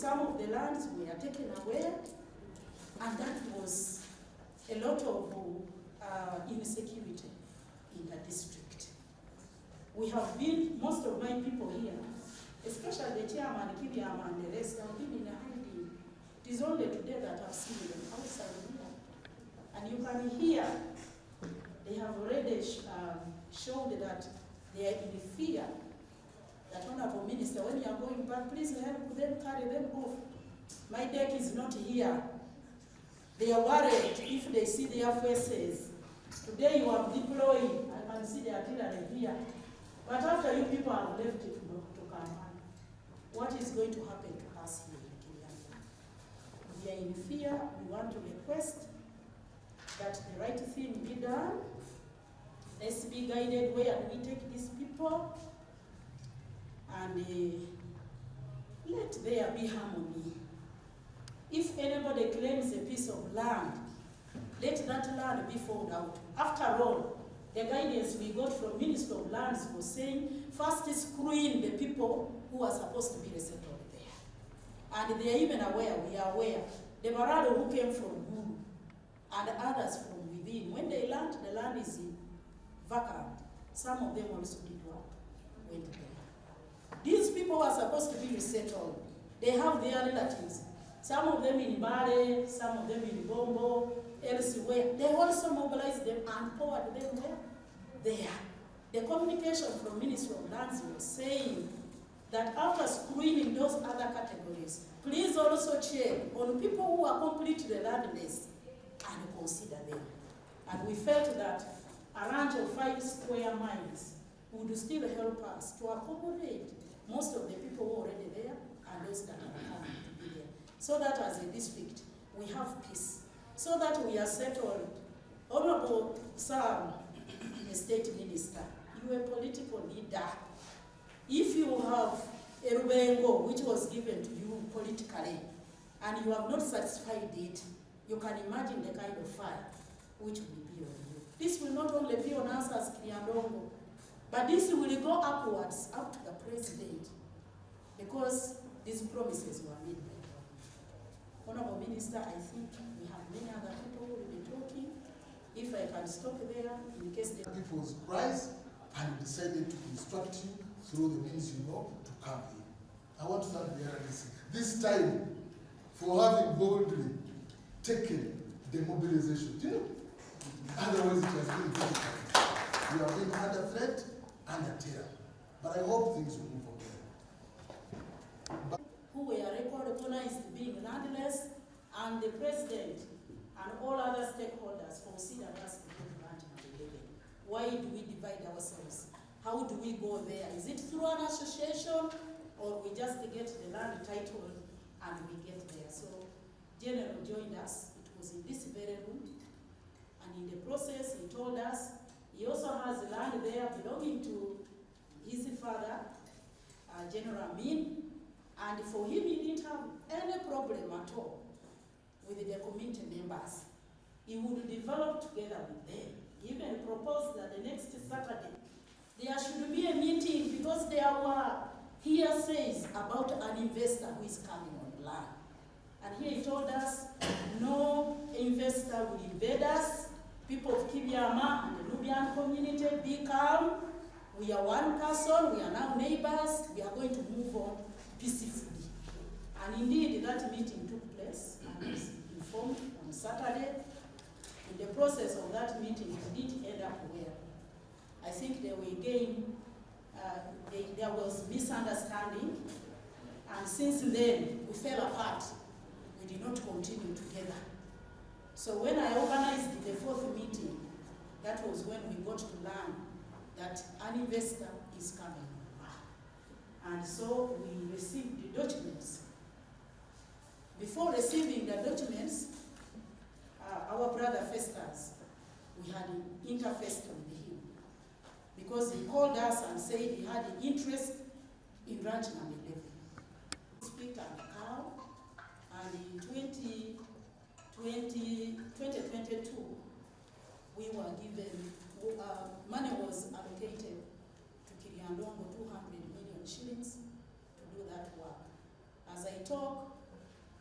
some of the lands were taken away, and that was a lot of insecurity in the district. We have been, most of my people here, especially the chairman, Kiriama, and the rest, have been in hiding. It is only today that I've seen them outside here. And you can hear, they have already showed that they are in fear. That Honorable Minister, when you are going back, please help them, carry them off. My deck is not here. They are worried if they see their faces. Today you have deployed, I can see the artillery here. But after you people have left it to Kampala, what is going to happen to us here in Kirianda? We are in fear. We want to request that the right thing be done. Let's be guided where we take these people, and let there be harmony. If anybody claims a piece of land, let that land be found out. After all, the guidance we got from Minister of Lands was saying, first screen the people who are supposed to be resettled there. And they are even aware, we are aware. The Barado who came from Gulu and others from within, when they learned the land is vacant, some of them also did what? Went there. These people are supposed to be resettled. They have their relatives. Some of them in Bale, some of them in Bombo, elsewhere. They also mobilized them and poured them where? There. The communication from Ministry of Lands was saying that after screening those other categories, please also check on people who are completely landless and consider them. And we felt that a ranch of 5 square miles would still help us to accommodate most of the people who are already there and those that are coming to be there. So that as a district, we have peace. So that we are settled. Honorable Sam, the state minister, you are a political leader. If you have a Rubengo which was given to you politically, and you have not satisfied it, you can imagine the kind of fire which will be on you. This will not only be on us as Kriandongo, but this will go upwards, up to the president, because these promises were made by the government. Honorable Minister, I think we have many other people who will be talking. If I can stop there, in case the people was surprised and decided to instruct you through the means you know to come in. I want to thank the RDC this time for having boldly taken the mobilization. Do you know? Otherwise, it has been difficult. We have been under threat, under terror. But I hope things will move on. Who were recognized being landless, and the president and all other stakeholders consider us to be land living. Why do we divide ourselves? How do we go there? Is it through an association, or we just get the land title and we get there? So General joined us. It was in this very room. And in the process, he told us he also has land there belonging to his father, General Amin. And for him, he didn't have any problem at all with the community members. He would develop together with them. He even proposed that the next Saturday, there should be a meeting because there were hearsays about an investor who is coming on the land. And here he told us, no investor will invade us. People of Kibyama and the Nubian community, be calm. We are one person, we are now neighbors, we are going to move on peacefully. And indeed, that meeting took place and was informed on Saturday. In the process of that meeting, we did end up where I think they were again, there was misunderstanding, and since then we fell apart. We did not continue together. So when I organized the 4th meeting, that was when we got to learn that an investor is coming. And so we received the documents. Before receiving the documents, our brother Festus, we had interfaced with him because he called us and said he had an interest in ranch number 11. Split and cow, and in 2022, we were given, money was allocated to Kiriandongo 200 million shillings to do that work. As I talk,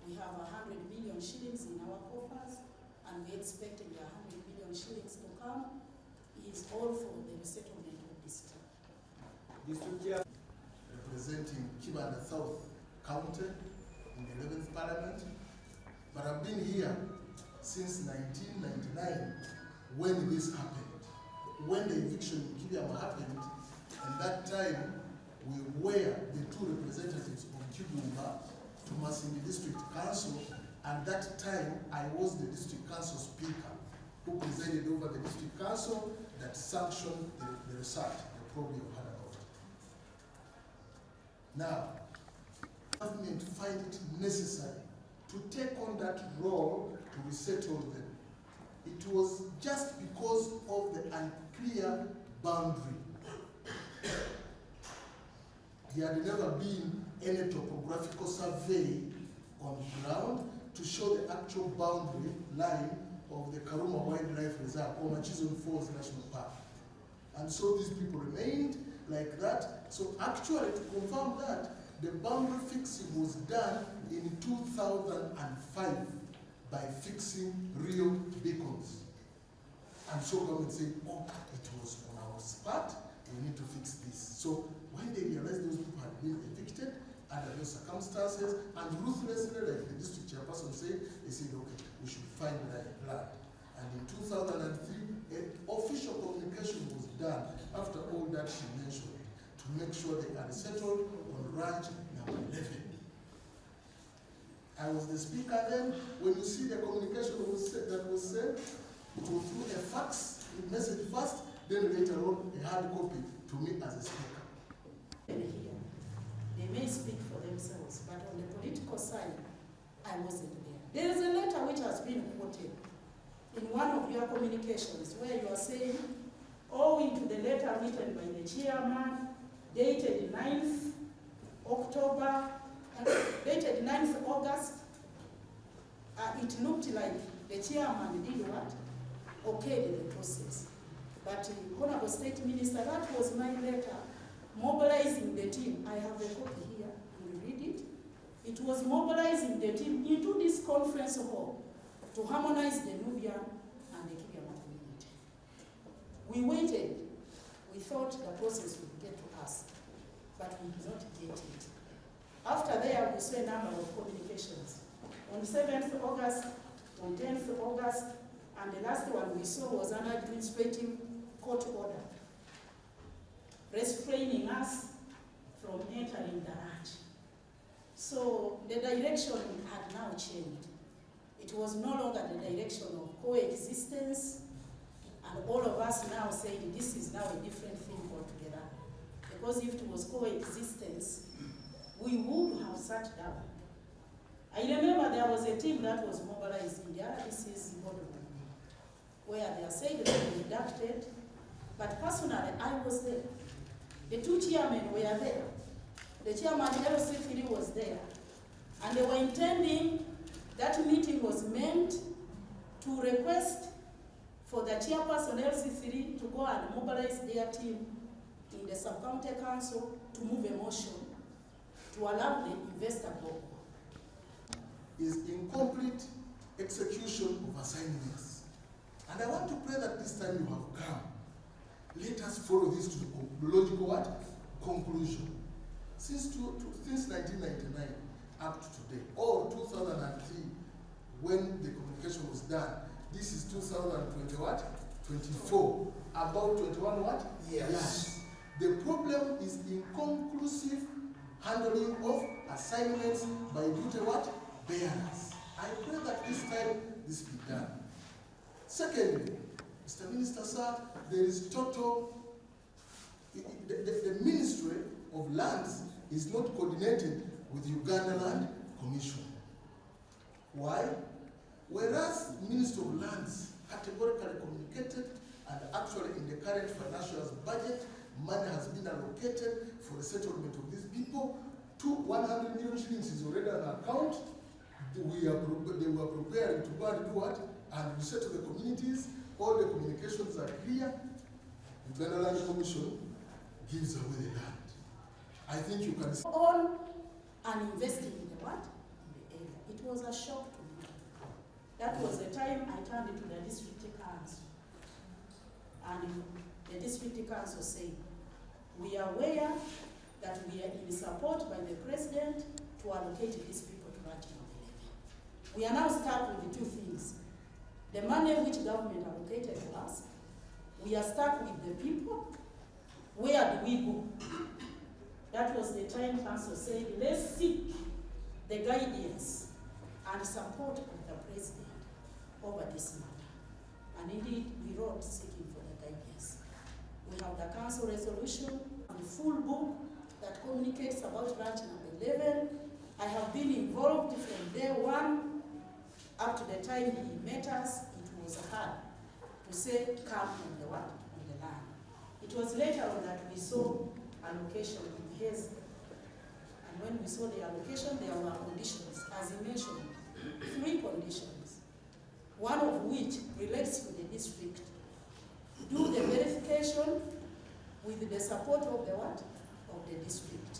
We have 100 million shillings in our coffers, and we're expecting the 100 million shillings to come. Is all for the resettlement of this town. District Chair. Representing Kibanda South County in the 11th Parliament, but I've been here since 1999 when this happened. When the eviction in Kibiama happened, and that time we were the two representatives of Kibumba to Masindi District Council, and that time I was the District Council Speaker who presided over the District Council that sanctioned the research, the probably you heard about it. Now, government find it necessary to take on that role to resettle them. It was just because of the unclear boundary. There had never been any topographical survey on ground to show the actual boundary line of the Karuma Wildlife Reserve or Machizon Falls National Park. And so these people remained like that. So actually, to confirm that, the boundary fixing was done in 2005 by fixing real beacons. And so government said, oh, it was on our spot, we need to fix this. So when they realized those people had been evicted under those circumstances, and ruthlessly, like the district chairperson said, they said, okay, we should find land. And in 2003, an official communication was done after all that she mentioned to make sure they are settled on ranch number 11. I was the speaker then. When you see the communication that was sent, it was through a fax, a message first, then later on a hard copy to me as a speaker. They may speak for themselves, but on the political side, I wasn't there. There is a letter which has been quoted in one of your communications where you are saying, owing to the letter written by the chairman, dated 9th August, it looked like the chairman did what? Okayed the process. But Honorable State Minister, that was my letter mobilizing the team. I have a copy here, you read it. It was mobilizing the team into this conference hall to harmonize the Nubian and the Kibiama community. We waited. We thought the process would get to us, but we did not get it. After there, we saw a number of communications. On 7th August, on 10th August, and the last one we saw was an administrative court order restraining us from entering the ranch. So the direction had now changed. It was no longer the direction of coexistence, and all of us now said this is now a different thing altogether. Because if it was coexistence, we would have sat down. I remember there was a team that was mobilized in the RDC's boardroom, where they said they were redacted, but personally I was there. The two chairmen were there. The chairman LC3 was there. And they were intending, that meeting was meant to request for the chairperson LC3 to go and mobilize their team in the sub-county council to move a motion to allow the investor go. Is incomplete execution of assignments. And I want to pray that this time you have come. Let us follow this to the logical what? Conclusion. Since 1999 up to today, or 2003, when the communication was done, this is 2020 what? 24. About 21 what? Yes. The problem is inconclusive handling of assignments by duty what? Bearers. I pray that this time this be done. Secondly, Mr. Minister, sir, there is total, the Ministry of Lands is not coordinated with Uganda Land Commission. Why? Whereas the Ministry of Lands categorically communicated, and actually in the current financial budget, money has been allocated for the settlement of these people. 100 million shillings is already on account. They were preparing to go and do what? And resettle the communities. All the communications are clear. The Uganda Land Commission gives away the land. I think you can on and investing in the what? In the area. It was was a shock to me. That was the time I turned to the district council. And the district council said, we are aware that we are in support by the president to allocate these people to national levy. We are now stuck with the two things. The money which government allocated to us, we are stuck with the people. Where do we go? That was the time council said, let's seek the guidance and support of the president over this matter. And indeed, we wrote seeking for the guidance. We have the council resolution, the full book that communicates about branch number 11. I have been involved from day one up to the time he met us. It was hard to say, come on the what? On the land. It was later on that we saw allocation in his. And when we saw the allocation, there were conditions, as he mentioned, 3 conditions, one of which relates to the district. Do the verification with the support of the what? Of the district.